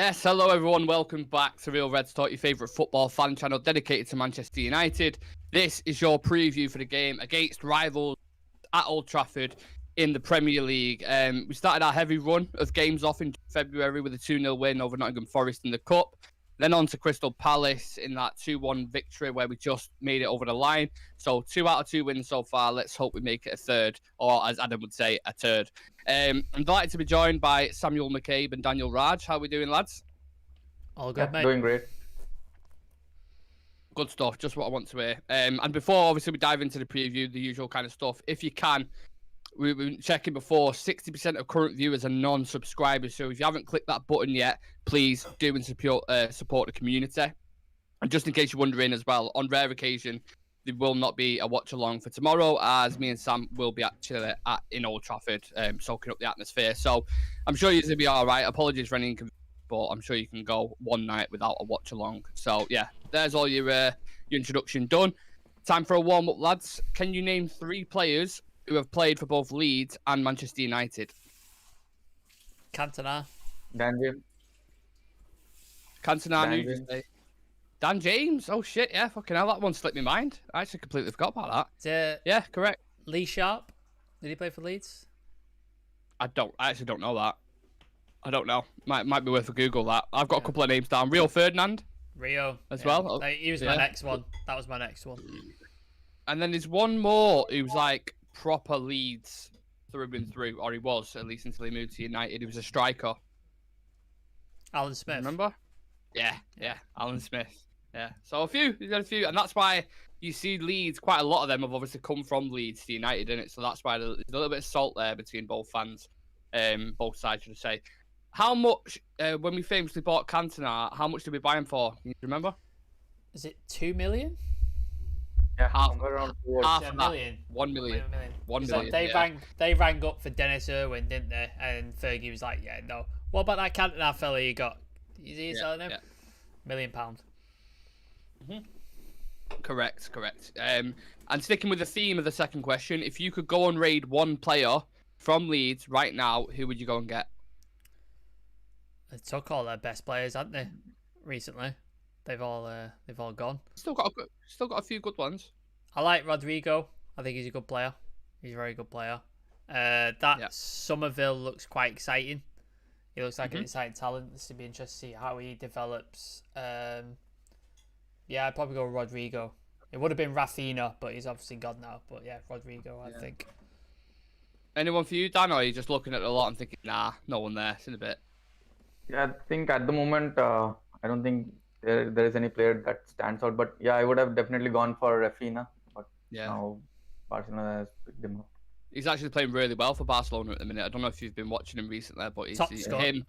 Yes, hello everyone. Welcome back to Real Reds Talk, your favourite football fan channel dedicated to Manchester United. This is your preview for the game against rivals at Old Trafford in the Premier League. We started our heavy run of games off in February with a 2-0 win over Nottingham Forest in the Cup. Then on to Crystal Palace in that 2-1 victory where we just made it over the line. So 2 out of 2 wins so far. Let's hope we make it a third, or as Adam would say, a turd. I'm delighted to be joined by Samuel McCabe and Daniel Raj. How are we doing, lads? All good, mate. Doing great. Good stuff, just what I want to hear. And before, obviously, we dive into the preview, the usual kind of stuff, if you can, we've been checking before, 60% of current viewers are non-subscribers. So if you haven't clicked that button yet, please do and support the community. And just in case you're wondering as well, on rare occasion, there will not be a watch-along for tomorrow, as me and Sam will be actually in Old Trafford, soaking up the atmosphere. So I'm sure you're going to be all right. Apologies for any inconvenience, but I'm sure you can go one night without a watch-along. So, yeah, there's all your introduction done. Time for a warm-up, lads. Can you name 3 players who have played for both Leeds and Manchester United? Cantona. Dan James. Cantona, Dan James. Oh, shit, yeah, fucking hell, that one slipped my mind. I actually completely forgot about that. Yeah, correct. Lee Sharp. Did he play for Leeds? I actually don't know that. I don't know. Might be worth a Google that. I've got a couple of names down. Rio Ferdinand. Rio. As well. He was my next one. That was my next one. And then there's one more who's like proper Leeds through and through, or he was, at least until he moved to United. He was a striker. Alan Smith. Remember? Yeah. Alan Smith. Yeah. So he's got a few. And that's why you see Leeds, quite a lot of them have obviously come from Leeds to United, innit? So that's why there's a little bit of salt there between both fans, both sides, should I say. How much, when we famously bought Cantona, how much did we buy him for? Can you remember? Is it 2 million? Yeah, Half $1 of million. 1 million. 1 million. They rang up for Dennis Irwin, didn't they? And Fergie was like, yeah, no. What about that Cantona fella you got? Is he selling him? £1 million. Correct. And sticking with the theme of the second question, if you could go and raid one player from Leeds right now, who would you go and get? They took all their best players, haven't they? Recently, they've all gone. Still got a few good ones. I like Rodrigo. I think he's a good player. He's a very good player. Somerville looks quite exciting. He looks like an exciting talent. This would be interesting to see how he develops. Yeah, I'd probably go with Rodrigo. It would have been Rafinha, but he's obviously gone now. But yeah, Rodrigo, I think. Anyone for you, Dan, or are you just looking at a lot and thinking, nah, no one there, it's in a bit? Yeah, I think at the moment, I don't think there is any player that stands out. But yeah, I would have definitely gone for Rafinha. But now Barcelona has picked him up. He's actually playing really well for Barcelona at the minute. I don't know if you've been watching him recently, but he's top scorer. him.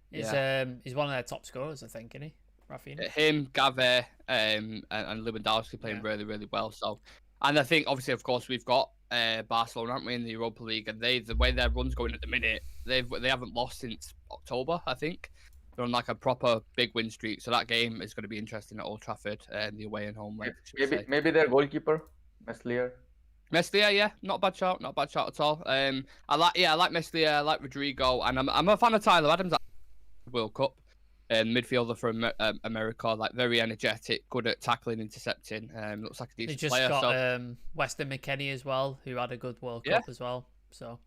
He's one of their top scorers, I think, isn't he? Rafinha. Him, Gavi, and Lewandowski playing really, really well. So, and I think obviously, of course, we've got Barcelona, haven't we, in the Europa League, and the way their run's going at the minute, they haven't lost since October, I think. They're on like a proper big win streak, so that game is going to be interesting at Old Trafford, the away and home leg. Maybe their goalkeeper, Meslier. Meslier, yeah, not bad shout at all. I like Meslier, I like Rodrigo, and I'm a fan of Tyler Adams at World Cup. Midfielder from America, like very energetic, good at tackling, intercepting. Looks like a decent player. They just got Weston McKennie as well, who had a good World Cup as well. So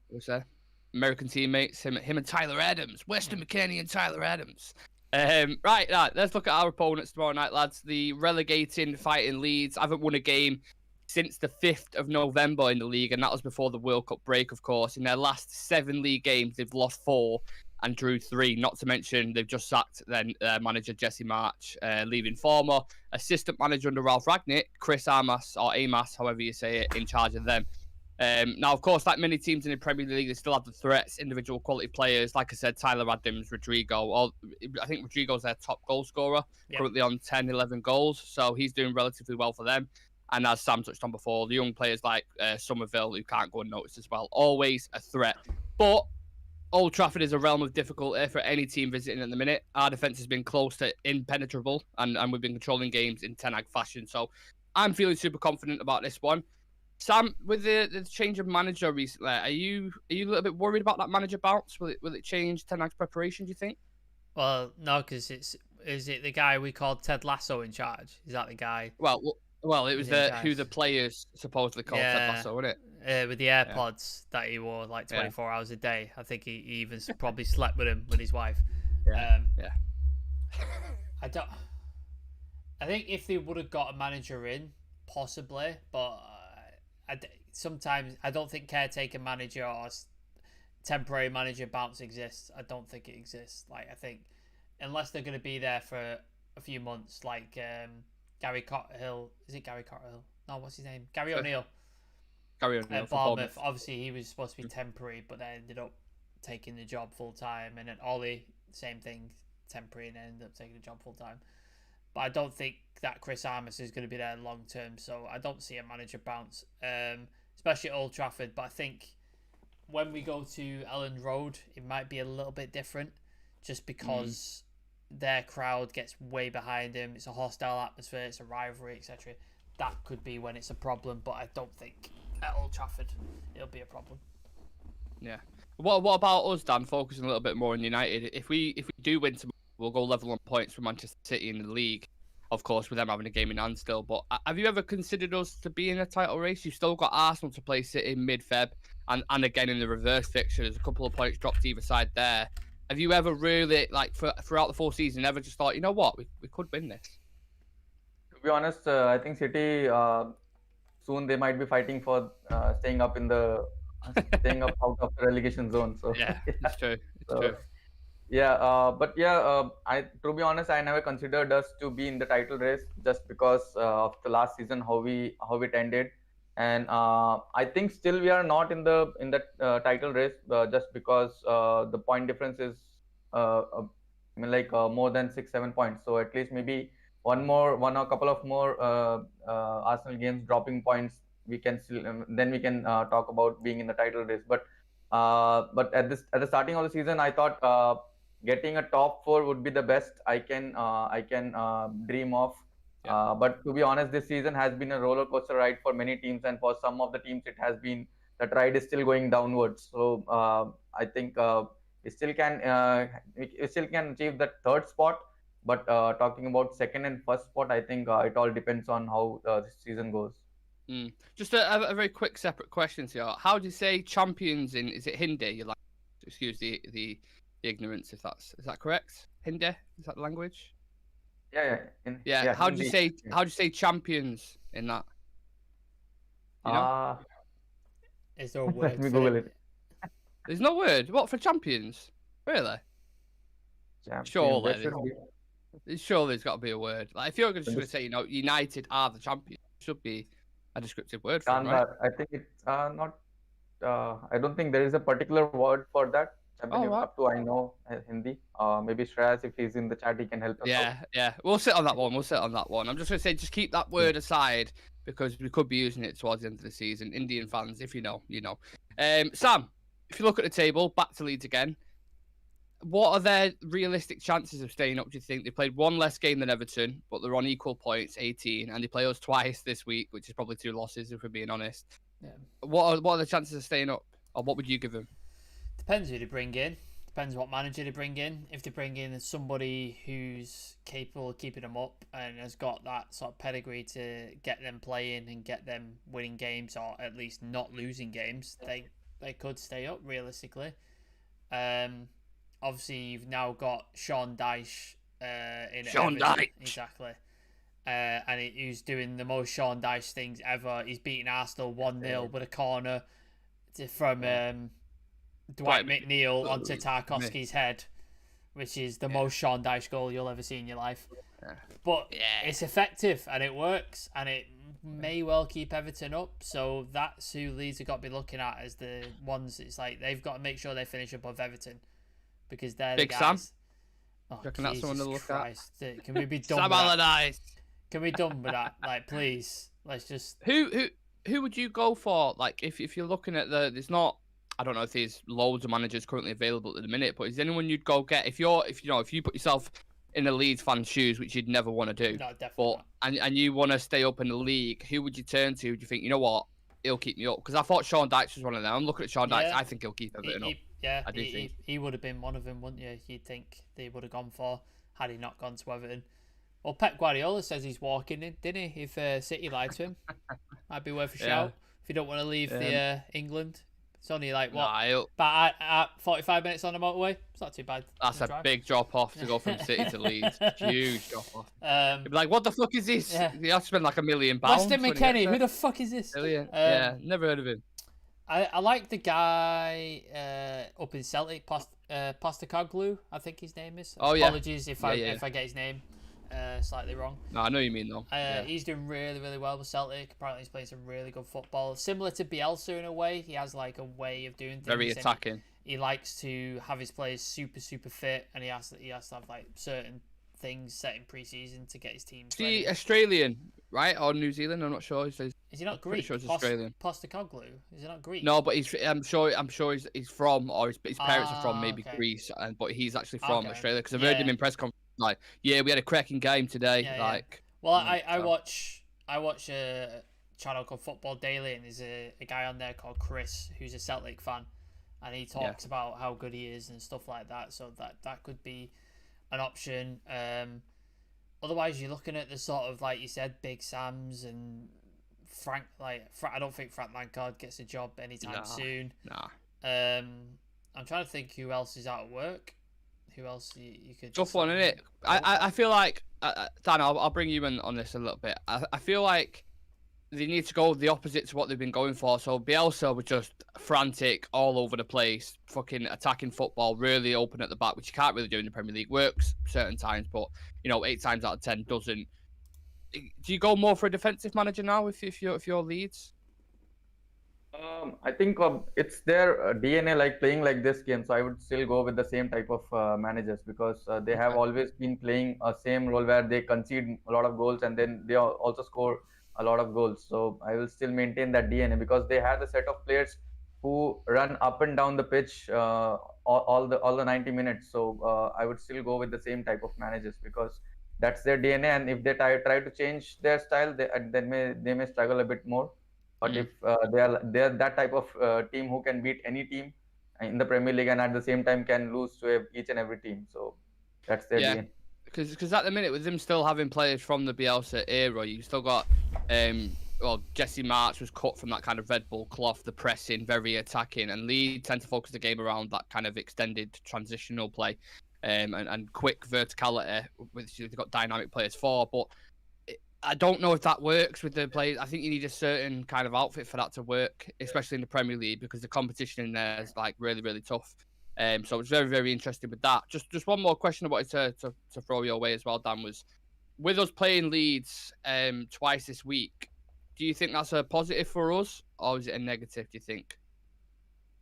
American teammates, him and Tyler Adams, Weston McKennie and Tyler Adams. Right, let's look at our opponents tomorrow night, lads. The relegating fighting Leeds haven't won a game since the 5th of November in the league, and that was before the World Cup break, of course. In their last 7 league games, they've lost 4 and drew 3. Not to mention, they've just sacked their manager, Jesse March, leaving former assistant manager under Ralph Ragnick, Chris Amas, or Amas, however you say it, in charge of them. Now, of course, like many teams in the Premier League, they still have the threats, individual quality players. Like I said, Tyler Adams, Rodrigo. I think Rodrigo's their top goal scorer, currently on 10, 11 goals. So he's doing relatively well for them. And as Sam touched on before, the young players like Somerville, who can't go unnoticed as well, always a threat. But Old Trafford is a realm of difficulty for any team visiting at the minute. Our defence has been close to impenetrable, and we've been controlling games in Ten Hag fashion. So I'm feeling super confident about this one. Sam, with the change of manager recently, are you a little bit worried about that manager bounce? Will it change Ten Hag's preparation, do you think? Well, no, because is it the guy we called Ted Lasso in charge? Is that the guy? Well, it was who the players supposedly called Ted Lasso, wasn't it? With the AirPods that he wore like 24 hours a day. I think he even probably slept with him with his wife. Yeah. I think if they would have got a manager in, possibly, but sometimes I don't think caretaker manager or temporary manager bounce exists. I don't think it exists. Like, I think unless they're going to be there for a few months, like Gary Cotterill. Is it Gary Cotterill? No, what's his name? Gary O'Neill. Gary O'Neill At Bournemouth. Obviously, he was supposed to be temporary, but then ended up taking the job full time. And then Ollie, same thing, temporary, and ended up taking the job full time. But I don't think that Chris Armas is going to be there long term, so I don't see a manager bounce, especially at Old Trafford. But I think when we go to Elland Road, it might be a little bit different, just because their crowd gets way behind him. It's a hostile atmosphere, it's a rivalry, etc. That could be when it's a problem, but I don't think at Old Trafford it'll be a problem. Yeah. What about us, Dan? Focusing a little bit more on United. If we do win tomorrow, we'll go level on points with Manchester City in the league. Of course, with them having a game in hand still. But have you ever considered us to be in a title race? You've still got Arsenal to play City in mid-Feb, and again in the reverse fixture. There's a couple of points dropped either side there. Have you ever really, like, throughout the full season, ever just thought, you know what, we could win this? To be honest, I think City soon they might be fighting for staying up out of the relegation zone. So yeah, it's true. It's true. Yeah, to be honest, I never considered us to be in the title race just because of the last season how it ended, and I think still we are not in the title race just because the point difference is more than 6-7 points. So at least maybe one or couple of more Arsenal games dropping points, we can still then we can talk about being in the title race. But at the starting of the season, I thought getting a top 4 would be the best I can dream of. Yeah. But to be honest, this season has been a roller coaster ride for many teams, and for some of the teams, it has been that ride is still going downwards. So I think we still can achieve that 3rd spot. But talking about 2nd and 1st spot, I think it all depends on how this season goes. Just a very quick separate question here. How do you say champions in? Is it Hindi? You like? Excuse the ignorance, if is that correct? Hindi? Is that the language? Yeah. How do you say champions in that? You know? Is there a word? Let me Google it. There's no word. What for champions? Really? Surely there's got to be a word. Like, if you're just going to say, United are the champions, it should be a descriptive word for them, right? I think it's not. I don't think there is a particular word for that. Up to I know Hindi. Maybe Shreyas, if he's in the chat, he can help us out. Yeah. We'll sit on that one. I'm just going to say, just keep that word aside, because we could be using it towards the end of the season. Indian fans, if you know, you know. Sam, if you look at the table, back to Leeds again. What are their realistic chances of staying up, do you think? They played one less game than Everton, but they're on equal points, 18, and they play us twice this week, which is probably 2 losses, if we're being honest. Yeah. What are the chances of staying up, or what would you give them? Depends who they bring in. Depends what manager they bring in. If they bring in somebody who's capable of keeping them up and has got that sort of pedigree to get them playing and get them winning games, or at least not losing games, they could stay up realistically. Obviously, you've now got Sean Dyche in Everton. Dyche. Exactly. And he's doing the most Sean Dyche things ever. He's beating Arsenal 1-0 with a corner from Dwight McNeil onto Tarkowski's head, which is the most Sean Dyche goal you'll ever see in your life. But it's effective and it works, and it may well keep Everton up. So that's who Leeds have got to be looking at as the ones. It's like they've got to make sure they finish above Everton, because they're Big the guys. Sam? Do you reckon that's someone to look at? Can we be done Sam with Allardyce. that? Can we be done with that? Like, please, let's just. Who would you go for? Like, if you're looking at there's not. I don't know if there's loads of managers currently available at the minute, but is there anyone you'd go get if you put yourself in the Leeds fan's shoes, which you'd never want to do, No, definitely not. and you want to stay up in the league, who would you turn to? Do you think, you know what, he'll keep me up? Because I thought Sean Dyche was one of them. I'm looking at Sean Dyche. I think he'll keep Everton up. Yeah, I do think. he would have been one of them, wouldn't you? You'd think they would have gone for had he not gone to Everton. Well, Pep Guardiola says he's walking in, didn't he? If City lied to him, might be worth a shout. If you don't want to leave the England, it's only like what? Nah, But at 45 minutes on the motorway, it's not too bad. that's a big drop off to go from City to Leeds. Huge drop off. You'd be like, what the fuck is this? Yeah. You have to spend like £1 million. Weston McKennie, who the fuck is this? Brilliant. Yeah, never heard of him. I like the guy up in Celtic, Postecoglou, I think his name is. Oh, yeah. Apologies if I get his name slightly wrong. No, I know what you mean though. He's doing really, really well with Celtic. Apparently he's playing some really good football. Similar to Bielsa in a way. He has like a way of doing things. Very attacking. He likes to have his players super, super fit, and he has to have like certain things set in pre-season to get his teams ready. Is he Australian, right? Or New Zealand? I'm not sure. Is he not Greek? Sure he's Australian. Postecoglou. Is he not Greek? No, but I'm sure he's from, or his parents are from maybe Greece, but he's actually from Australia because I've heard him in press conference like, yeah, we had a cracking game today. Well, I watch a channel called Football Daily, and there's a guy on there called Chris who's a Celtic fan, and he talks about how good he is and stuff like that. So that could be an option. Otherwise, you're looking at the sort of, like you said, Big Sam's and Frank. I don't think Frank Lampard gets a job anytime soon. Nah. I'm trying to think who else is out of work. Who else you could? Tough one, isn't it? I feel like Dan, I'll bring you in on this a little bit. I feel like they need to go the opposite to what they've been going for. So Bielsa was just frantic all over the place, fucking attacking football, really open at the back, which you can't really do in the Premier League. Works certain times, but 8 times out of 10 doesn't. Do you go more for a defensive manager now if you're Leeds? I think it's their DNA, like playing like this game. So I would still go with the same type of managers because they have always been playing a same role where they concede a lot of goals and then they also score a lot of goals. So I will still maintain that DNA because they have a set of players who run up and down the pitch all the 90 minutes. So I would still go with the same type of managers because that's their DNA. And if they try to change their style, they may struggle a bit more. But if they're that type of team who can beat any team in the Premier League and at the same time can lose to each and every team, so that's their DNA. Because at the minute with them still having players from the Bielsa era, you still got Jesse March was cut from that kind of Red Bull cloth, the pressing, very attacking, and Leeds tend to focus the game around that kind of extended transitional play and quick verticality, which they've got dynamic players for, but I don't know if that works with the players. I think you need a certain kind of outfit for that to work, especially in the Premier League, because the competition in there is like really, really tough. So it's very, very interesting with that. Just one more question I wanted to throw your way as well, Dan, was with us playing Leeds twice this week, do you think that's a positive for us or is it a negative, do you think?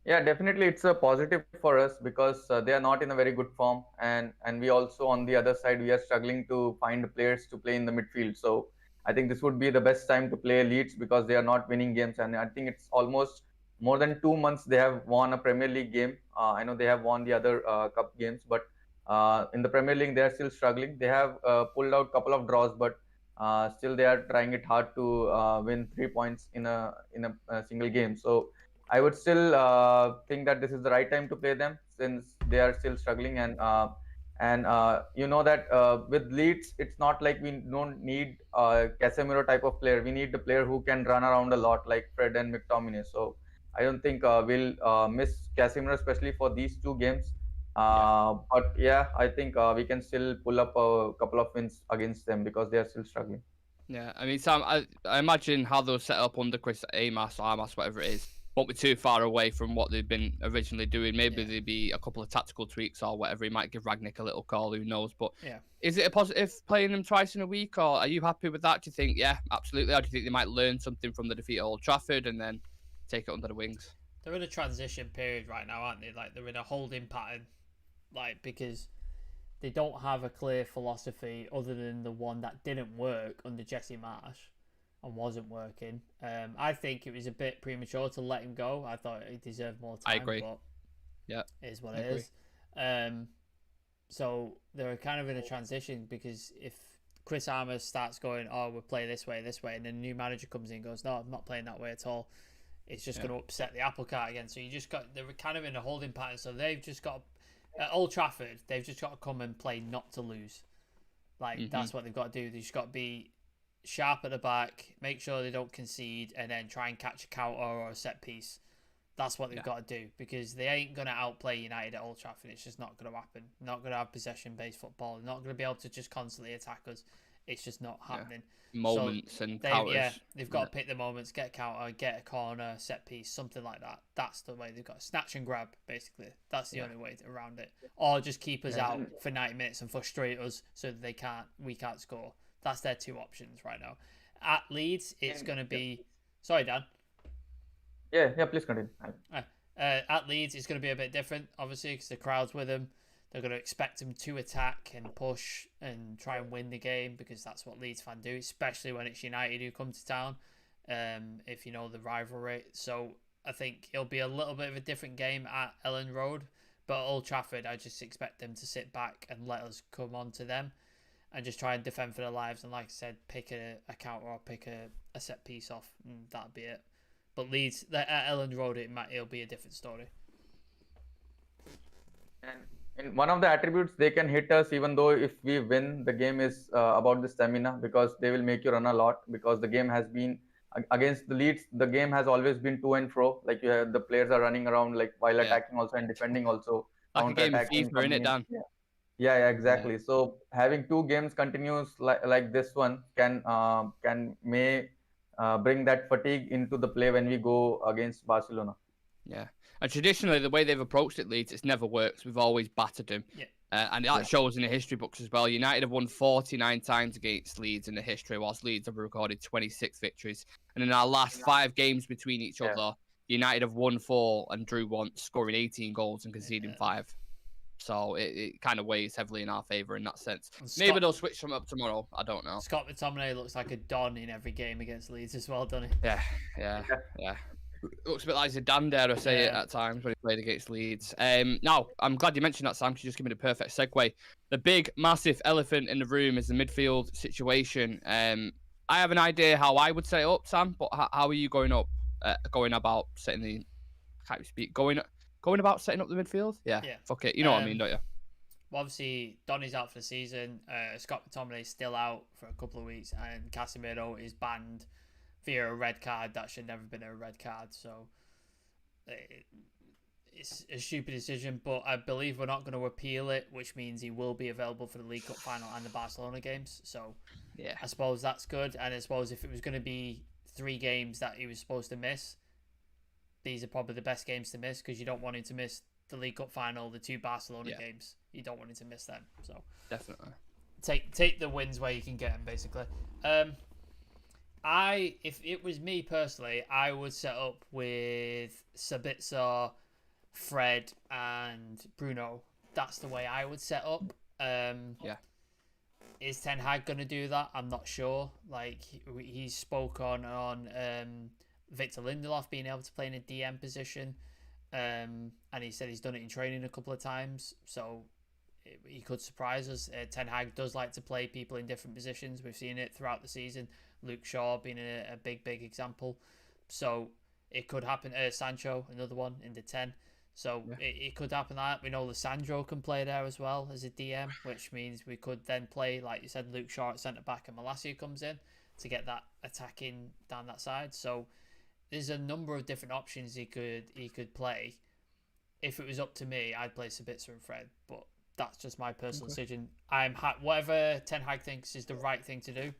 Yeah, definitely it's a positive for us because they are not in a very good form, and we also on the other side we are struggling to find players to play in the midfield. So I think this would be the best time to play Leeds because they are not winning games, and I think it's almost more than 2 months they have won a Premier League game. I know they have won the other cup games, but in the Premier League they are still struggling. They have pulled out a couple of draws, but still they are trying it hard to win 3 points in a single game. So I would still think that this is the right time to play them since they are still struggling. And that with Leeds, it's not like we don't need Casemiro type of player. We need the player who can run around a lot like Fred and McTominay. So I don't think we'll miss Casemiro, especially for these 2 games. But yeah, I think we can still pull up a couple of wins against them because they are still struggling. Yeah, I mean, Sam, I imagine how they'll set up under Chris Amos or Amos, whatever it is, won't be too far away from what they've been originally doing. Maybe there'd be a couple of tactical tweaks or whatever. He might give Ragnick a little call, who knows. But is it a positive playing them twice in a week, or are you happy with that? Do you think, yeah, absolutely, or do you think they might learn something from the defeat at Old Trafford and then take it under the wings? They're in a transition period right now, aren't they? Like, they're in a holding pattern, like, because they don't have a clear philosophy other than the one that didn't work under Jesse Marsh and wasn't working. I think it was a bit premature to let him go. I thought he deserved more time. I agree. But yeah, it is what it is. So they're kind of in a transition because if Chris Armas starts going, oh, we'll play this way, and then a new manager comes in and goes, no, I'm not playing that way at all. it's just going to upset the apple cart again. So they're kind of in a holding pattern. So they've just got at Old Trafford, they've just got to come and play not to lose. Like that's what they've got to do. They've just got to be sharp at the back, make sure they don't concede, and then try and catch a counter or a set piece. That's what they've got to do, because they ain't going to outplay United at Old Trafford. It's just not going to happen. Not going to have possession-based football. They're not going to be able to just constantly attack us. It's just not happening. Moments and counters. Yeah, they've got to pick the moments, get a counter, get a corner, set piece, something like that. That's the way they've got to snatch and grab, basically. That's the only way around it. Or just keep us out for 90 minutes and frustrate us so that we can't score. That's their two options right now. At Leeds, it's going to be... Sorry, Dan. Yeah, please continue. At Leeds, it's going to be a bit different, obviously, because the crowd's with them. They're going to expect them to attack and push and try and win the game, because that's what Leeds fans do, especially when it's United who come to town, if you know the rivalry. So I think it'll be a little bit of a different game at Ellen Road, but at Old Trafford, I just expect them to sit back and let us come on to them and just try and defend for their lives. And like I said, pick a counter or pick a set piece off, and that'll be it. But Leeds, at Ellen Road, it'll be a different story. And one of the attributes, they can hit us even though if we win, the game is about the stamina, because they will make you run a lot, because the game has been against the Leeds, the game has always been to and fro. Like you have the players are running around like while attacking also and defending also. Like a game of FIFA, innit, Dan? Yeah, exactly. Yeah. So having 2 games continuous like this one may bring that fatigue into the play when we go against Barcelona. Yeah, and traditionally the way they've approached it, Leeds, it's never worked. We've always battered them. Yeah. And that shows in the history books as well. United have won 49 times against Leeds in the history, whilst Leeds have recorded 26 victories. And in our last 5 games between each other, United have won 4 and drew 1, scoring 18 goals and conceding 5. So it kind of weighs heavily in our favour in that sense. Maybe they'll switch them up tomorrow. I don't know. Scott McTominay looks like a Don in every game against Leeds as well, doesn't he? Yeah. Looks a bit like Zidane, dare I say it, at times when he played against Leeds. Now, I'm glad you mentioned that, Sam, because you just give me the perfect segue. The big, massive elephant in the room is the midfield situation. I have an idea how I would set it up, Sam, but how are you going about setting the... Can't speak. Going about setting up the midfield? Yeah. Fuck it. You know what I mean, don't you? Well, obviously, Donny's out for the season. Scott McTominay is still out for a couple of weeks, and Casemiro is banned via a red card. That should never have been a red card. So it's a stupid decision, but I believe we're not going to appeal it, which means he will be available for the League Cup final and the Barcelona games. So I suppose that's good. And I suppose if it was going to be 3 games that he was supposed to miss, these are probably the best games to miss, because you don't want him to miss the League Cup final, the 2 Barcelona games. You don't want him to miss them. So definitely take the wins where you can get them, basically. If it was me personally, I would set up with Sabitzer, Fred, and Bruno. That's the way I would set up. Is Ten Hag going to do that? I'm not sure. Like, he spoke on Victor Lindelof being able to play in a DM position, and he said he's done it in training a couple of times, so he could surprise us. Ten Hag does like to play people in different positions. We've seen it throughout the season. Luke Shaw being a big example. So it could happen. Sancho, another one in the 10. So it could happen that. We know Lissandro can play there as well as a DM, which means we could then play, like you said, Luke Shaw at centre-back and Malacia comes in to get that attacking down that side. So there's a number of different options he could play. If it was up to me, I'd play Sabitzer and Fred, but that's just my personal decision. Whatever Ten Hag thinks is the right thing to do,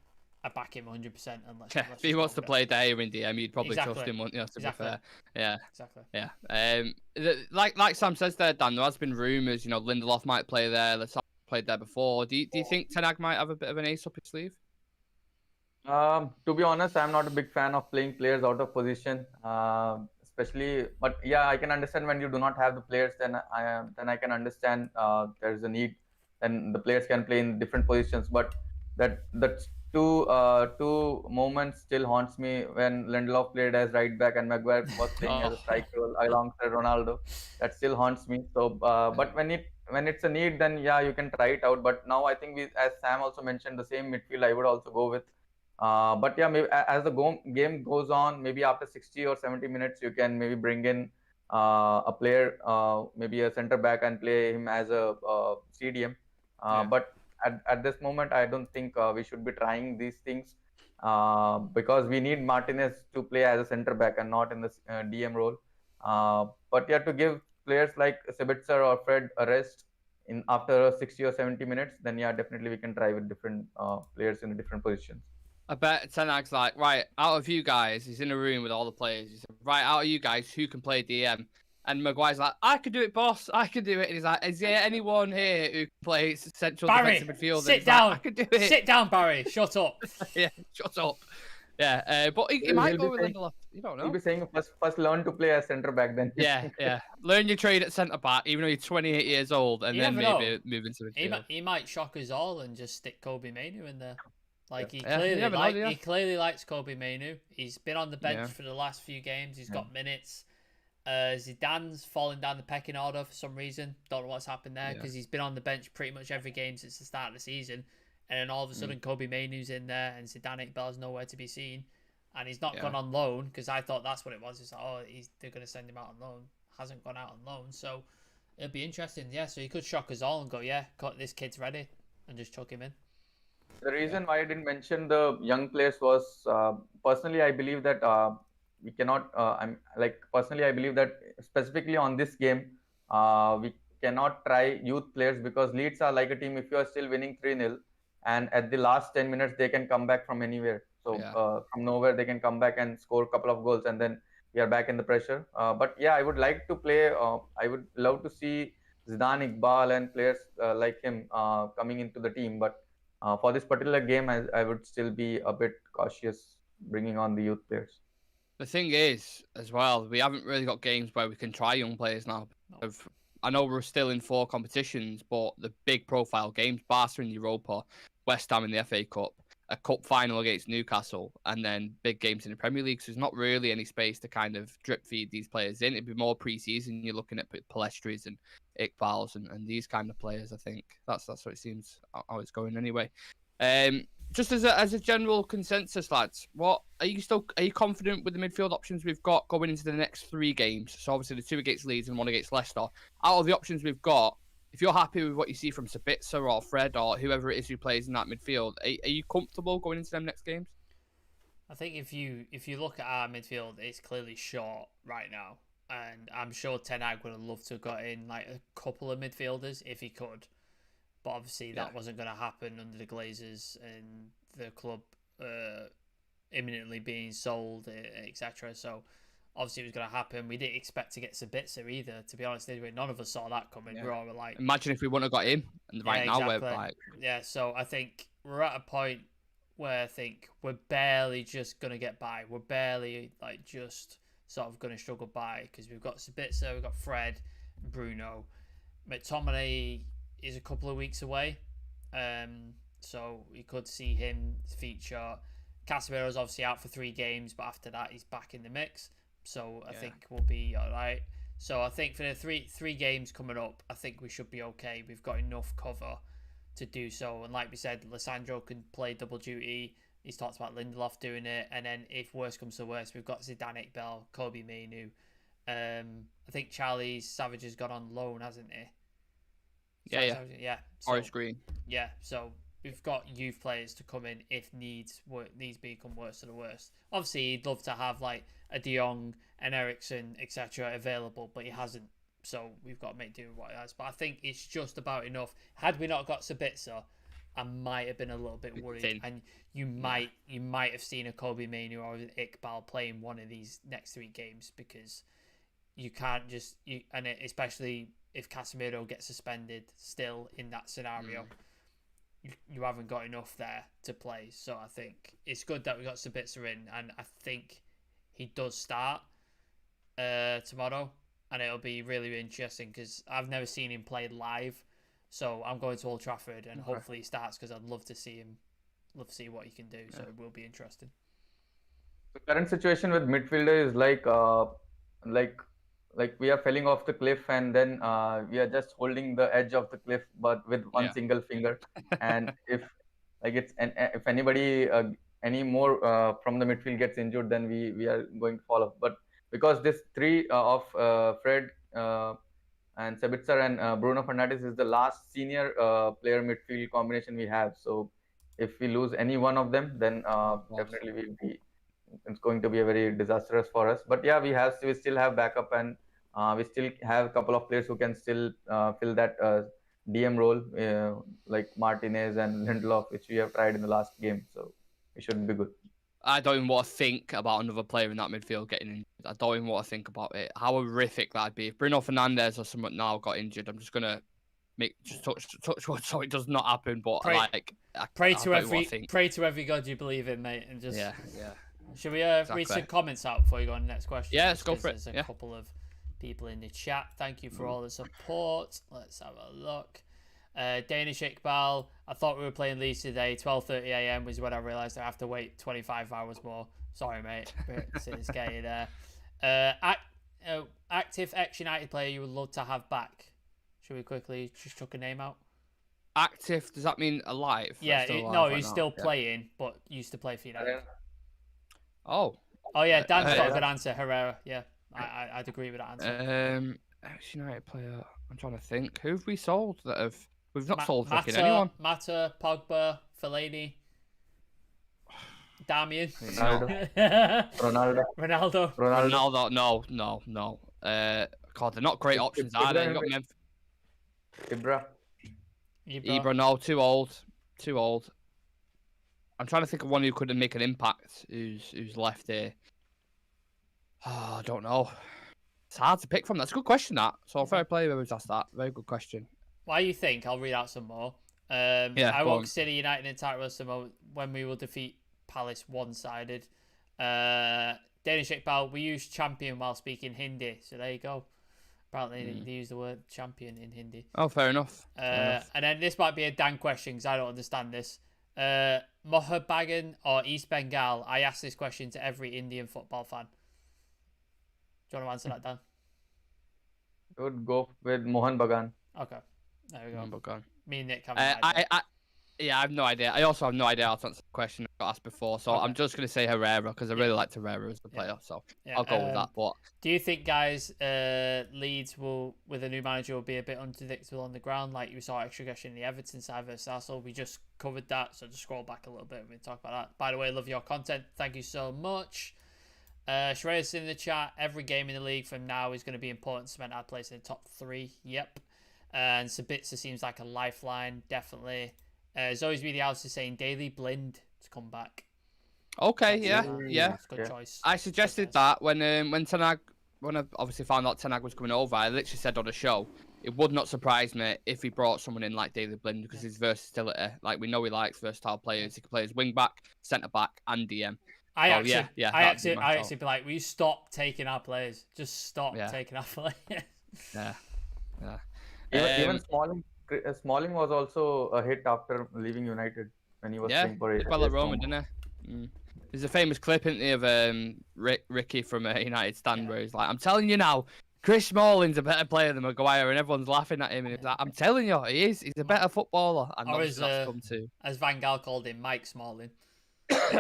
I back him 100%. If he wants to play Dyer in DM, you'd probably trust him, wouldn't you? To be fair. Yeah. Exactly. Yeah. Like Sam says there, Dan, there has been rumours, Lindelof might play there. Let's played there before. Do you think Ten Hag might have a bit of an ace up his sleeve? To be honest, I'm not a big fan of playing players out of position, especially. But yeah, I can understand when you do not have the players. Then I can understand there's a need, and the players can play in different positions. But that's two moments still haunts me when Lindelof played as right back and Maguire was playing as a striker alongside Ronaldo. That still haunts me. So, but when it's a need, then yeah, you can try it out. But now I think as Sam also mentioned, the same midfield I would also go with. But yeah, maybe as the game goes on, maybe after 60 or 70 minutes, you can maybe bring in a player, maybe a center back, and play him as a CDM. But at this moment, I don't think we should be trying these things because we need Martinez to play as a center back and not in the DM role. But yeah, to give players like Sabitzer or Fred a rest in after 60 or 70 minutes, then yeah, definitely we can try with different players in different positions. I bet Ten Hag's like, right, out of you guys, he's in a room with all the players. He said, right, out of you guys, who can play DM? And Maguire's like, I can do it, boss. I can do it. And he's like, is there anyone here who can play central defensive midfield? Sit down. Like, I can do it. Sit down, Barry. Shut up. Yeah, shut up. Yeah, but he might go with Lindelof. You don't know. He'll be saying first learn to play as centre back, then. Yeah. Learn your trade at centre back, even though you're 28 years old, and then maybe move into midfield. He might shock us all and just stick Kobe Mainu in there. Like he clearly likes Kobe Mainu. He's been on the bench for the last few games. He's got minutes. Zidane's fallen down the pecking order for some reason. Don't know what's happened there because he's been on the bench pretty much every game since the start of the season. And then all of a sudden Kobe Mainu's in there and Zidane Iqbal's nowhere to be seen. And he's not gone on loan because I thought that's what it was. It's like, they're going to send him out on loan. Hasn't gone out on loan. So it'll be interesting. Yeah, so he could shock us all and go, this kid's ready and just chuck him in. The reason why I didn't mention the young players was personally I believe that we cannot. Personally I believe that specifically on this game we cannot try youth players because Leeds are like a team. If you are still winning 3-0 and at the last 10 minutes they can come back from anywhere. So from nowhere they can come back and score a couple of goals and then we are back in the pressure. But yeah, I would like to play. I would love to see Zidane, Iqbal, and players like him coming into the team, but. For this particular game, I would still be a bit cautious bringing on the youth players. The thing is, as well, we haven't really got games where we can try young players now. No. I know we're still in 4 competitions, but the big profile games, Barca in Europa, West Ham in the FA Cup, a cup final against Newcastle, and then big games in the Premier League. So there's not really any space to kind of drip feed these players in. It'd be more pre-season. You're looking at Palestris and Iqbals and these kind of players. I think that's what it seems how it's going anyway. Just as a general consensus, lads, what are you confident with the midfield options we've got going into the next 3 games? So obviously the 2 against Leeds and 1 against Leicester. Out of the options we've got, if you're happy with what you see from Sabitzer or Fred or whoever it is who plays in that midfield, are you comfortable going into them next games? I think if you look at our midfield, it's clearly short right now, and I'm sure Ten Hag would have loved to have got in like a couple of midfielders if he could, but obviously that wasn't going to happen under the Glazers and the club imminently being sold, etc. So. Obviously, it was going to happen. We didn't expect to get Sabitzer either, to be honest. None of us saw that coming. Yeah. We're all like... Imagine if we wouldn't have got him. And now we're like... Yeah, so I think we're at a point where I think we're barely just going to get by. We're barely just sort of going to struggle by because we've got Sabitzer, we've got Fred, Bruno. McTominay is a couple of weeks away. So we could see him feature. Casemiro's obviously out for 3 games, but after that, he's back in the mix. So I think we'll be all right. So I think for the three games coming up, I think we should be okay. We've got enough cover to do so. And like we said, Lissandro can play double duty. He's talked about Lindelof doing it. And then if worse comes to worse, we've got Zidane Iqbal, Kobe Mainu. I think Charlie Savage has gone on loan, hasn't he? Yeah. Forest Green. Yeah, so we've got youth players to come in if needs become worse to the worst. Obviously, he'd love to have like a De Jong, an Eriksen, etc. available, but he hasn't. So we've got to make do with what he has. But I think it's just about enough. Had we not got Sabitzer, I might have been a little bit worried. And you might have seen a Kobe Mainu or Iqbal playing one of these next 3 games because you can't just especially if Casemiro gets suspended still in that scenario. You haven't got enough there to play. So I think it's good that we got Sabitzer in, and I think he does start tomorrow, and it'll be really interesting because I've never seen him play live. So I'm going to Old Trafford, and hopefully he starts because I'd love to see him, love to see what he can do. So it will be interesting. The current situation with midfielder is like we are falling off the cliff, and then we are just holding the edge of the cliff, but with one single finger. And if anybody any more from the midfield gets injured, then we are going to fall off. But because this three of Fred and Sabitzer and Bruno Fernandes is the last senior player midfield combination we have. So if we lose any one of them, then definitely it's going to be a very disastrous for us. But yeah, we still have backup, and we still have a couple of players who can still fill that DM role, like Martinez and Lindelof, which we have tried in the last game. So we should be good. I don't even want to think about another player in that midfield getting injured. I don't even want to think about it. How horrific that'd be. If Bruno Fernandes or someone now got injured, I'm just gonna touch wood so it does not happen. But pray to every god you believe in, mate, and just yeah. Should we read some comments out before you go on the next question? Yeah, let's go for it. There's a couple of people in the chat. Thank you for all the support. Let's have a look. Danish Iqbal, I thought we were playing Leeds today. 12:30 a.m. was when I realised I have to wait 25 hours more. Sorry, mate. It's getting there. Active ex-United player you would love to have back. Should we quickly just chuck a name out? Active, does that mean alive? Yeah, he's still playing, but used to play for United. Oh yeah, Dan's got a good answer. Herrera, yeah, I'd agree with that answer. Ex-United player, I'm trying to think. Who have we sold that we've not sold fucking anyone? Mata, Pogba, Fellaini, Damian, Ronaldo. No. God, they're not great options, are they? You got Ibra, no, too old. I'm trying to think of one who could make an impact who's left here. Oh, I don't know. It's hard to pick from. That's a good question, that. So fair play whoever's asked that. Very good question. Why you think? I'll read out some more. I will consider United in title some when we will defeat Palace one-sided. Danish Iqbal, we use champion while speaking Hindi. So there you go. Apparently they use the word champion in Hindi. Oh, fair enough. And then this might be a Dan question because I don't understand this. Mohabagan or East Bengal? I ask this question to every Indian football fan. Do you want to answer that, Dan? I would go with Mohan Bagan. Okay, there we go. Mohan Bagan. Me and Nick have I have no idea. I also have no idea how to answer the question I got asked before, so I'm just going to say Herrera because I really liked Herrera as the player, so I'll go with that. But do you think, guys, Leeds will, with a new manager, will be a bit unpredictable on the ground, like you saw extra aggression in the Everton side versus Arsenal? We just covered that, so just scroll back a little bit and we talk about that. By the way, love your content. Thank you so much. Shreyas in the chat. Every game in the league from now is going to be important to cement our place in the top 3. Yep. And Sabitzer seems like a lifeline, definitely. Zoe's Really House is saying Daily Blind to come back. Okay, yeah. That's a good choice. I suggested that when I obviously found out Ten Hag was coming over, I literally said on the show, it would not surprise me if he brought someone in like Daily Blind because his versatility, like we know he likes versatile players. He can play as wing back, centre back, and DM. I actually be like, will you stop taking our players? Just stop taking our players. Yeah. Even Smalling was also a hit after leaving United when he was playing for well at Roma, didn't he? There's a famous clip, isn't there, of Ricky from United stand where he's like, I'm telling you now, Chris Smalling's a better player than Maguire, and everyone's laughing at him, and he's like, I'm telling you, he is. He's a better footballer. And or as Van Gaal called him, Mike Smalling.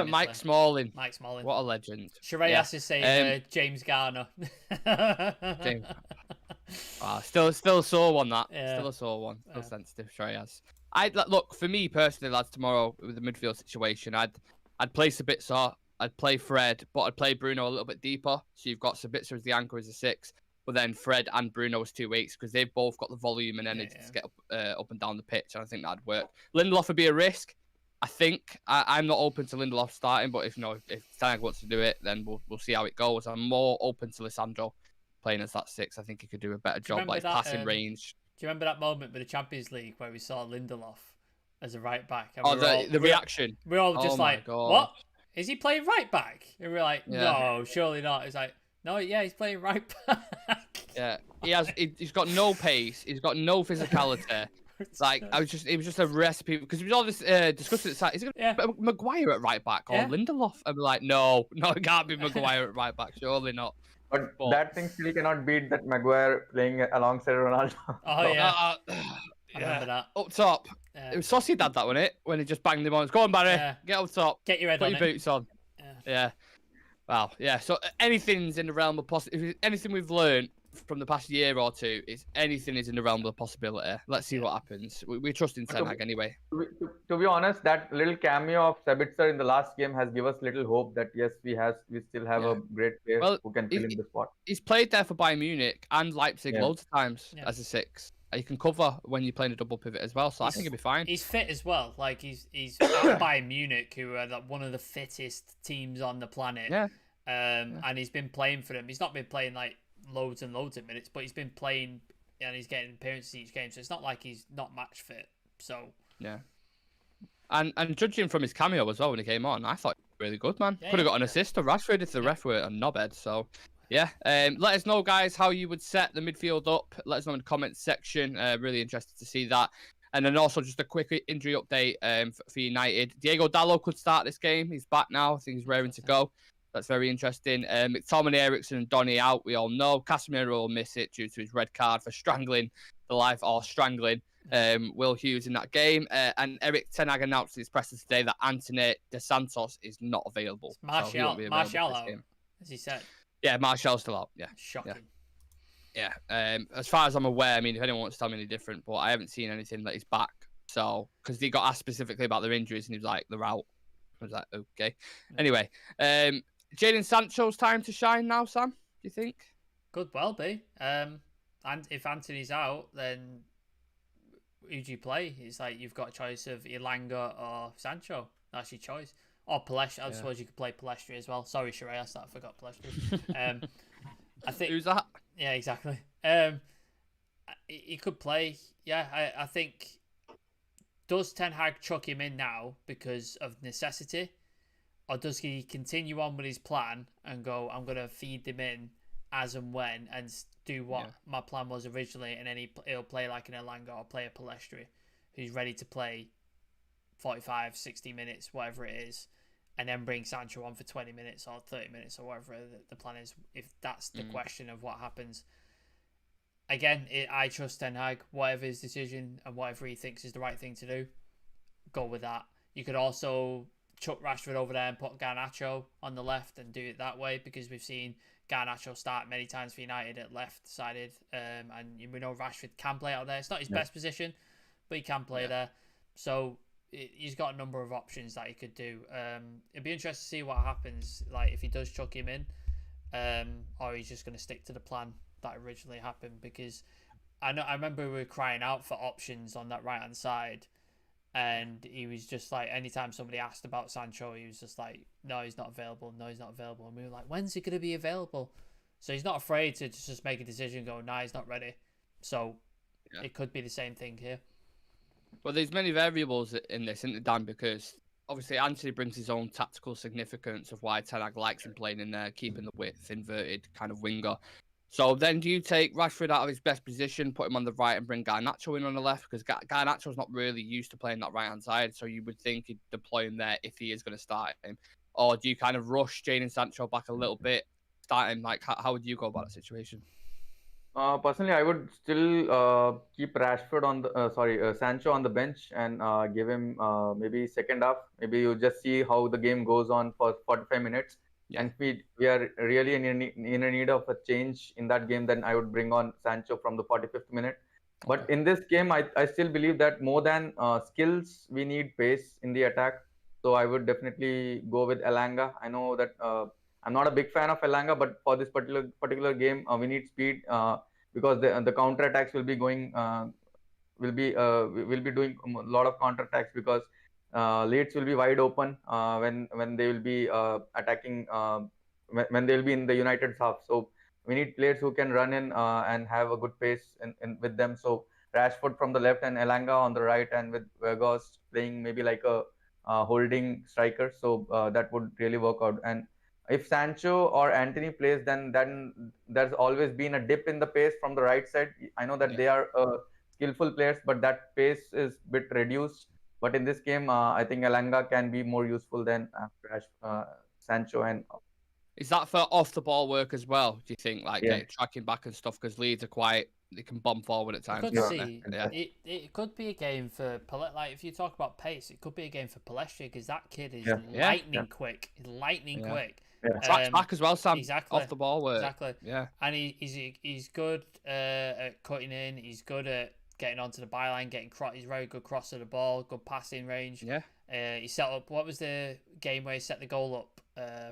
Mike Smalling. What a legend. Shreyas is saying James Garner. James. Still a sore one, that. Still a sore one. Still sensitive, Shreyas. Look, for me personally, lads, tomorrow with the midfield situation, I'd play Sabitzer, I'd play Fred, but I'd play Bruno a little bit deeper. So you've got Sabitzer as the anchor as a 6, but then Fred and Bruno as 2 weeks because they've both got the volume and energy to get up and down the pitch, and I think that'd work. Lindelof would be a risk. I think I'm not open to Lindelof starting, but if Tang wants to do it, then we'll see how it goes. I'm more open to Lissandro playing as that 6. I think he could do a better job, like passing range. Do you remember that moment with the Champions League where we saw Lindelof as a right back? And the reaction. We're all just like, what? Is he playing right back? And we're like, no, surely not. It's like, no, he's playing right back. Yeah, he's got no pace. He's got no physicality. Like it was just a recipe because we was all this discussing it. Is it Maguire at right back or Lindelof? I'm like, no, it can't be Maguire at right back. Surely not. But that thing still cannot beat that Maguire playing alongside Ronaldo. Oh yeah, I remember that. Up top, It was Sociedad that, wasn't it? When he just banged him on. Go on, Barry. Get up top. Get your head Put on your boots on. Yeah. Wow. Yeah. So anything's in the realm of possibility. Anything we've learned from the past year or two is anything is in the realm of possibility. Let's see what happens. We trust in Ten Hag anyway. To be honest, that little cameo of Sabitzer in the last game has given us little hope that yes, we still have a great player who can fill in the spot. He's played there for Bayern Munich and Leipzig loads of times as a 6. You can cover when you're playing a double pivot as well, so I think he'll be fine. He's fit as well. Like he's at Bayern Munich, who are one of the fittest teams on the planet. Yeah. And he's been playing for them. He's not been playing like loads and loads of minutes, but he's been playing and he's getting appearances each game. So it's not like he's not match fit. So yeah. And judging from his cameo as well when he came on, I thought he was really good, man. Could have got an assist to Rashford if the ref were a knobhead. So yeah. Let us know, guys, how you would set the midfield up. Let us know in the comments section. Really interested to see that. And then also just a quick injury update for United. Diego Dallo could start this game. He's back now. I think he's raring to go. That's very interesting. McTominay, Ericsson, and Donny out. We all know. Casemiro will miss it due to his red card for strangling the life or strangling Will Hughes in that game. And Eric Ten Hag announced in his presser today that Anthony De Santos is not available. Martial out, as he said. Yeah, Martial's still out. Yeah. Shocking. Yeah. As far as I'm aware, I mean, if anyone wants to tell me any different, but I haven't seen anything that he's back. So, because he got asked specifically about their injuries and he was like, they're out. I was like, okay. Anyway, Jadon Sancho's time to shine now, Sam, do you think? Could well be. And if Anthony's out, then who do you play? It's like you've got a choice of Elanga or Sancho. That's your choice. Or Palestri. I suppose you could play Palestri as well. Sorry, Sheree, I forgot Palestri. I think. Who's that? Yeah, exactly. He could play. Yeah, I think. Does Ten Hag chuck him in now because of necessity? Or does he continue on with his plan and go, I'm going to feed them in as and when and do what my plan was originally, and then he'll play like an Elanga or play a Palestri who's ready to play 45, 60 minutes, whatever it is, and then bring Sancho on for 20 minutes or 30 minutes or whatever the plan is, if that's the question of what happens. Again, I trust Ten Hag. Whatever his decision and whatever he thinks is the right thing to do, go with that. You could also chuck Rashford over there and put Garnacho on the left and do it that way, because we've seen Garnacho start many times for United at left-sided, and we know Rashford can play out there. It's not his best position, but he can play there. So he's got a number of options that he could do. It'd be interesting to see what happens, like if he does chuck him in, or he's just going to stick to the plan that originally happened, because I remember we were crying out for options on that right hand side, and he was just like, anytime somebody asked about Sancho, he was just like, no, he's not available, and we were like, when's he going to be available? So he's not afraid to just make a decision and go, nah, he's not ready. So it could be the same thing here. Well, there's many variables in this, isn't there, Dan? Because obviously Anthony brings his own tactical significance of why Ten Hag likes him playing in there, keeping the width, inverted kind of winger. So then do you take Rashford out of his best position, put him on the right and bring Garnacho in on the left? Because Garnacho's not really used to playing that right-hand side, so you would think he'd deploy him there if he is going to start him. Or do you kind of rush Jadon Sancho back a little bit, start him? Like, how would you go about that situation? Personally, I would still keep Rashford on the Sancho on the bench and give him maybe second half. Maybe you just see how the game goes on for 45 minutes. Yeah. And we are really in a need of a change in that game, then I would bring on Sancho from the 45th minute. But in this game, I still believe that more than skills, we need pace in the attack. So I would definitely go with Elanga. I know that I'm not a big fan of Elanga, but for this particular game, we need speed because the counter attacks will be going. We'll be doing a lot of counter attacks because Leeds will be wide open when they will be attacking when they will be in the United's half. So we need players who can run in and have a good pace in with them. So Rashford from the left and Elanga on the right, and with Weghorst playing maybe like a holding striker. So that would really work out. And if Sancho or Anthony plays, then there's always been a dip in the pace from the right side. I know that they are skillful players, but that pace is a bit reduced. But in this game, I think Elanga can be more useful than Sancho. And is that for off the ball work as well? Do you think, like tracking back and stuff? Because Leeds are quite they can bomb forward at I times. could see Yeah. it could be a game for like if you talk about pace, it could be a game for Palestri because that kid is Yeah. lightning quick. He's lightning quick. Yeah. Tracks back as well, Sam. Exactly. Off the ball work. Exactly. Yeah. And he's good at cutting in. He's good at getting onto the byline, he's very good cross of the ball, good passing range. Yeah. He set up. What was the game where he set the goal up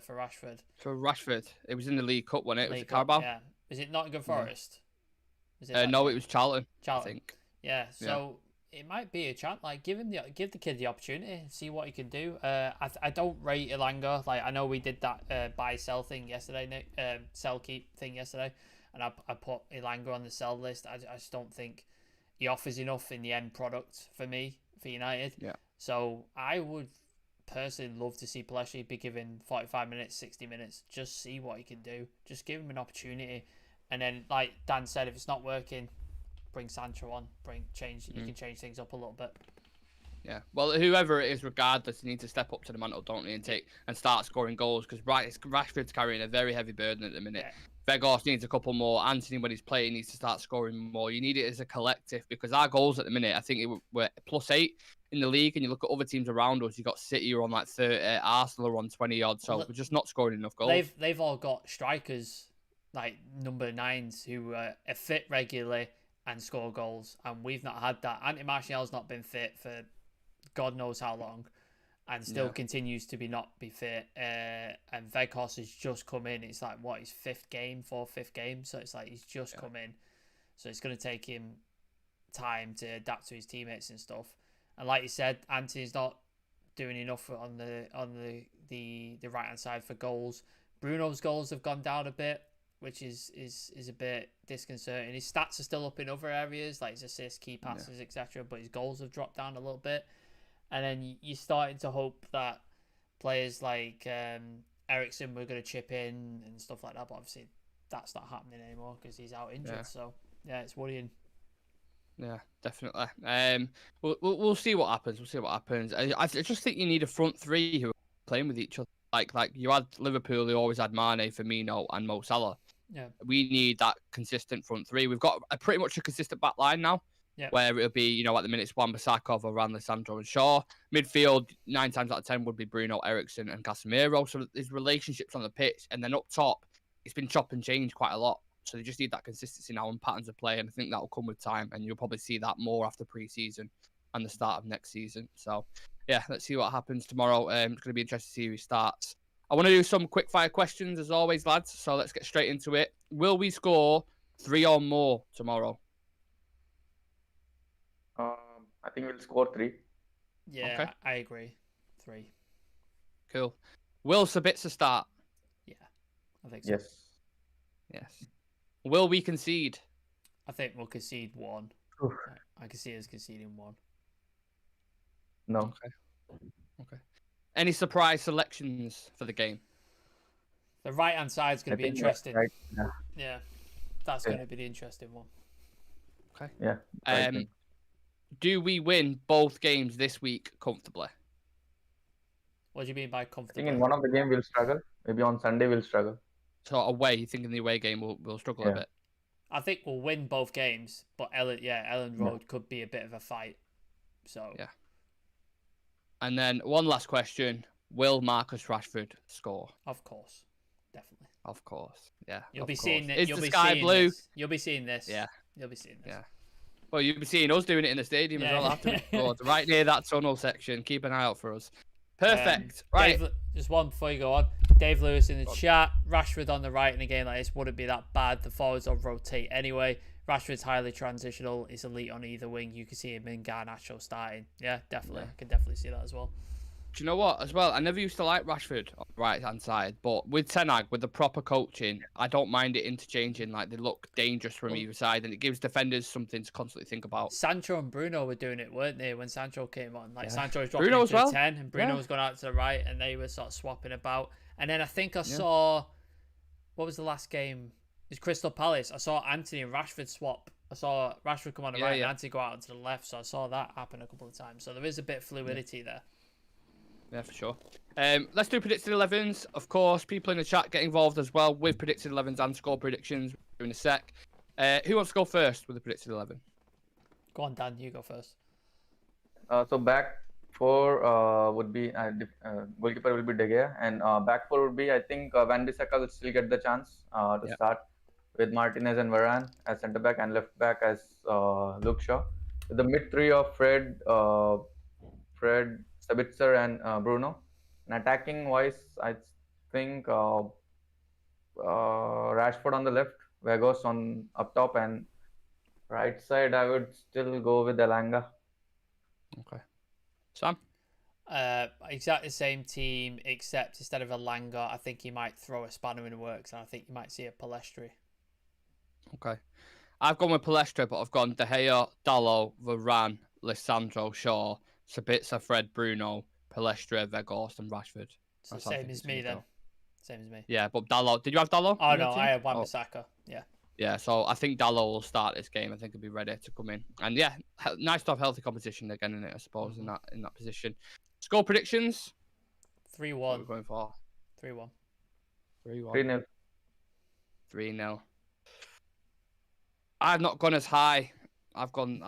for Rashford? For Rashford, it was in the League Cup, wasn't it? It was League the Carabao. Yeah. Was it Nottingham Forest? No, it was Charlton. I think. Yeah. So it might be a chance. Like give the kid the opportunity, see what he can do. I don't rate Elanga. Like I know we did that buy sell thing yesterday, Nick. Sell keep thing yesterday, and I put Elanga on the sell list. I just don't think he offers enough in the end product for me for United. Yeah. So I would personally love to see Palestri be given 45 minutes, 60 minutes, just see what he can do. Just give him an opportunity. And then, like Dan said, if it's not working, bring Sancho on. You can change things up a little bit. Yeah. Well, whoever it is, regardless, they need to step up to the mantle, don't they, and start scoring goals because Rashford's carrying a very heavy burden at the minute. Yeah. Weghorst needs a couple more. Anthony, when he's playing, needs to start scoring more. You need it as a collective because our goals at the minute, I think we're +8 in the league, and you look at other teams around us. You got City who are on like 30, Arsenal are on 20 odd, so we're just not scoring enough goals. They've all got strikers like number 9s who are fit regularly and score goals, and we've not had that. Anthony Martial's not been fit for God knows how long, and still continues to not be fit. And Weghorst has just come in. It's like his 5th game, 5th game. So it's like he's just come in. So it's going to take him time to adapt to his teammates and stuff. And like you said, Anthony's not doing enough on the right hand side for goals. Bruno's goals have gone down a bit, which is a bit disconcerting. His stats are still up in other areas, like his assists, key passes, etc. But his goals have dropped down a little bit. And then you're starting to hope that players like Eriksen were going to chip in and stuff like that. But obviously, that's not happening anymore because he's out injured. Yeah. So, yeah, it's worrying. Yeah, definitely. We'll see what happens. We'll see what happens. I just think you need a front three who are playing with each other. Like you had Liverpool, who always had Mane, Firmino, and Mo Salah. Yeah. We need that consistent front three. We've got pretty much a consistent back line now. Yeah. Where it'll be, at the minute it's Wan-Bissaka, Varane, Sandro, and Shaw. Midfield, 9 times out of 10 would be Bruno, Eriksen, and Casemiro. So there's relationships on the pitch, and then up top, it's been chop and change quite a lot. So they just need that consistency now and patterns of play, and I think that will come with time, and you'll probably see that more after pre-season and the start of next season. So, yeah, let's see what happens tomorrow. It's going to be interesting to see who he starts. I want to do some quick-fire questions, as always, lads, so let's get straight into it. Will we score 3 or more tomorrow? I think we'll score 3. Yeah, okay. I agree. 3. Cool. Will Sabitzer start? Yeah, I think so. Yes. Will we concede? I think we'll concede 1. I can see us conceding 1. No. Okay. Any surprise selections for the game? The right-hand side is going to be interesting. Right. Yeah. That's going to be the interesting one. Okay. Yeah. Do we win both games this week comfortably? What do you mean by comfortably? I think in one of the games we'll struggle. Maybe on Sunday we'll struggle. So away, you think in the away game we'll struggle a bit? I think we'll win both games, but Ellen Road could be a bit of a fight. So yeah. And then one last question: will Marcus Rashford score? Of course, definitely. Of course, yeah. You'll be seeing it. Is the sky blue? You'll be seeing this. Yeah. You'll be seeing this. Yeah. Well, you'll be seeing us doing it in the stadium as well after right near that tunnel section. Keep an eye out for us. Perfect. Right. Dave, just one before you go on. Dave Lewis in the chat. Rashford on the right in a game like this wouldn't be that bad. The forwards will rotate anyway. Rashford's highly transitional. He's elite on either wing. You can see him in Garnacho starting. Yeah, definitely. I can definitely see that as well. Do you know what, as well? I never used to like Rashford on the right-hand side, but with Ten Hag, with the proper coaching, I don't mind it interchanging. Like, they look dangerous from either side, and it gives defenders something to constantly think about. Sancho and Bruno were doing it, weren't they, when Sancho came on? Like, Sancho was dropping into the 10, and Bruno was going out to the right, and they were sort of swapping about. And then I think I saw... What was the last game? It was Crystal Palace. I saw Anthony and Rashford swap. I saw Rashford come on the right and Anthony go out to the left, so I saw that happen a couple of times. So there is a bit of fluidity there. Yeah, for sure. Let's do predicted 11s. Of course, people in the chat get involved as well with predicted 11s and score predictions in a sec. Who wants to go first with the predicted 11? Go on, Dan. You go first. So back four would be goalkeeper will be De Gea, and back four would be, I think, Van Bissaka will still get the chance to start with Martinez and Varane as centre back and left back as Luke Shaw. With the mid three of Fred, Sabitzer, and Bruno. And attacking wise, I think Rashford on the left, Vegas on up top, and right side I would still go with Elanga. Okay. Sam? Exactly the same team, except instead of Elanga, I think he might throw a spanner in the works, and I think you might see a Palestri. Okay. I've gone with Palestra, but I've gone De Gea, Dalot, Varane, Lissandro, Shaw, Sabitzer, Fred, Bruno, Palestra, Vegas, and Rashford. So same as me then. Same as me. Yeah, but Dalot. Did you have Dalot? Oh no, I had Wan-Bissaka. Yeah. Yeah, so I think Dalot will start this game. I think he'll be ready to come in. And yeah, nice to have healthy competition again in it, I suppose, in that position. Score predictions? 3-1. What are we going for? 3-1. 3-1. 3-0. 3-0. I've not gone as high. I've gone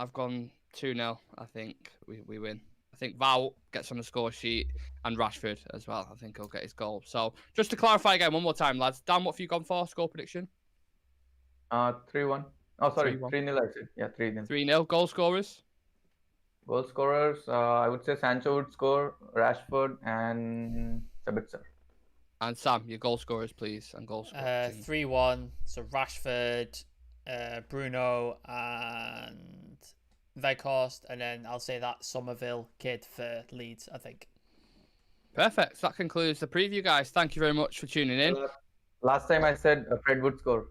2-0. I think we win. I think Val gets on the score sheet and Rashford as well. I think he'll get his goal. So just to clarify again one more time, lads. Dan, what have you gone for? Score prediction? 3-1. Oh, sorry, 3-1. 3-0 I said. Yeah, 3-0. 3-0. Goal scorers? Goal scorers, I would say Sancho would score, Rashford, and Sabitzer. And Sam, your goal scorers, please, and goal scorers. 3-1. So Rashford, Bruno, and Veghorst, and then I'll say that Somerville kid for Leeds, I think. Perfect. So that concludes the preview, guys. Thank you very much for tuning in. Last time I said Fred would score,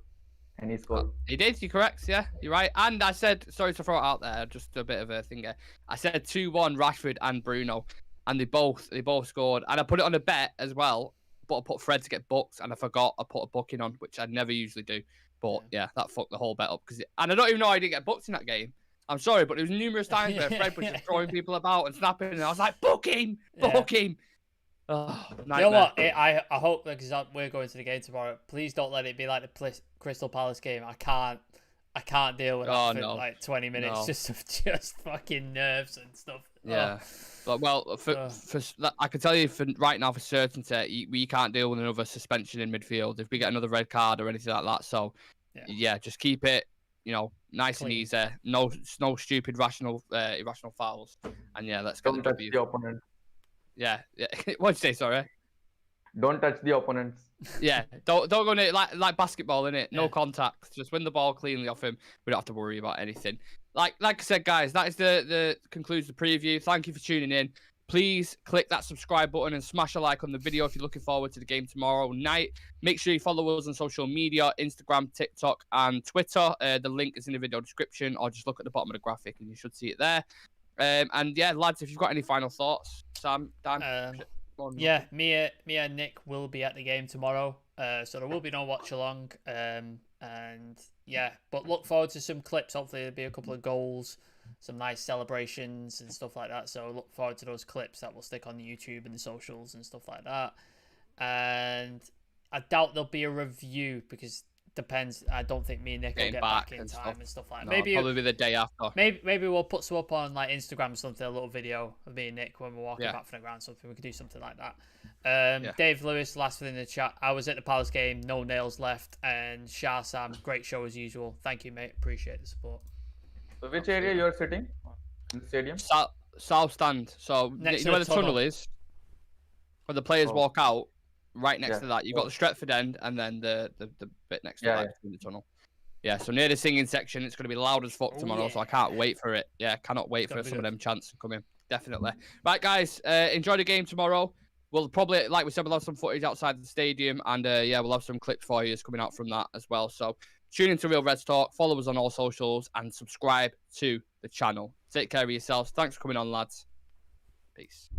and he scored. He did. You're correct. Yeah, you're right. And I said, sorry to throw it out there, just a bit of a thing here. I said 2-1 Rashford and Bruno, and they both scored. And I put it on a bet as well, but I put Fred to get booked, and I forgot I put a booking on, which I never usually do. But yeah, that fucked the whole bet up. And I don't even know I didn't get booked in that game. I'm sorry, but there was numerous times where Fred was just throwing people about and snapping, and I was like, book him! Book him! Oh, you know what? I hope, because we're going to the game tomorrow, please don't let it be like the Crystal Palace game. I can't deal with that for like 20 minutes just of just fucking nerves and stuff. Yeah. But, well, for I can tell you for right now for certainty, we can't deal with another suspension in midfield if we get another red card or anything like that. So, yeah just keep it, nice Clean. and easy. No stupid irrational fouls. And yeah, let's go. Don't touch the opponent. Yeah. What'd you say? Sorry. Don't touch the opponents. Yeah, don't go in it like basketball, innit? No contact. Just win the ball cleanly off him. We don't have to worry about anything. Like I said, guys, that is the concludes the preview. Thank you for tuning in. Please click that subscribe button and smash a like on the video if you're looking forward to the game tomorrow night. Make sure you follow us on social media, Instagram, TikTok, and Twitter. The link is in the video description, or just look at the bottom of the graphic and you should see it there. And yeah, lads, if you've got any final thoughts, Sam, Dan. Yeah, me and Nick will be at the game tomorrow, so there will be no watch along. And yeah, but look forward to some clips. Hopefully there'll be a couple of goals, some nice celebrations and stuff like that. So look forward to those clips that will stick on the YouTube and the socials and stuff like that. And I doubt there'll be a review because depends. I don't think me and Nick will get back in time and stuff like that. Maybe probably the day after. Maybe we'll put some up on like Instagram or something, a little video of me and Nick when we're walking back from the ground. Something we could do something like that. Dave Lewis, last one in the chat. I was at the Palace game, no nails left, and Shah Sam, great show as usual. Thank you, mate. Appreciate the support. So which area you're sitting in the stadium? South stand. So next you know where the tunnel is, where the players walk out. Right next to that, you've got the Stretford end, and then the bit next to that in the tunnel. Yeah, so near the singing section, it's going to be loud as fuck tomorrow, so I can't wait for it. Yeah, cannot wait for some of them chants to come in. Definitely. Right, guys, enjoy the game tomorrow. We'll probably, like we said, we'll have some footage outside the stadium, and yeah, we'll have some clips for you coming out from that as well. So tune into Real Reds Talk, follow us on all socials, and subscribe to the channel. Take care of yourselves. Thanks for coming on, lads. Peace.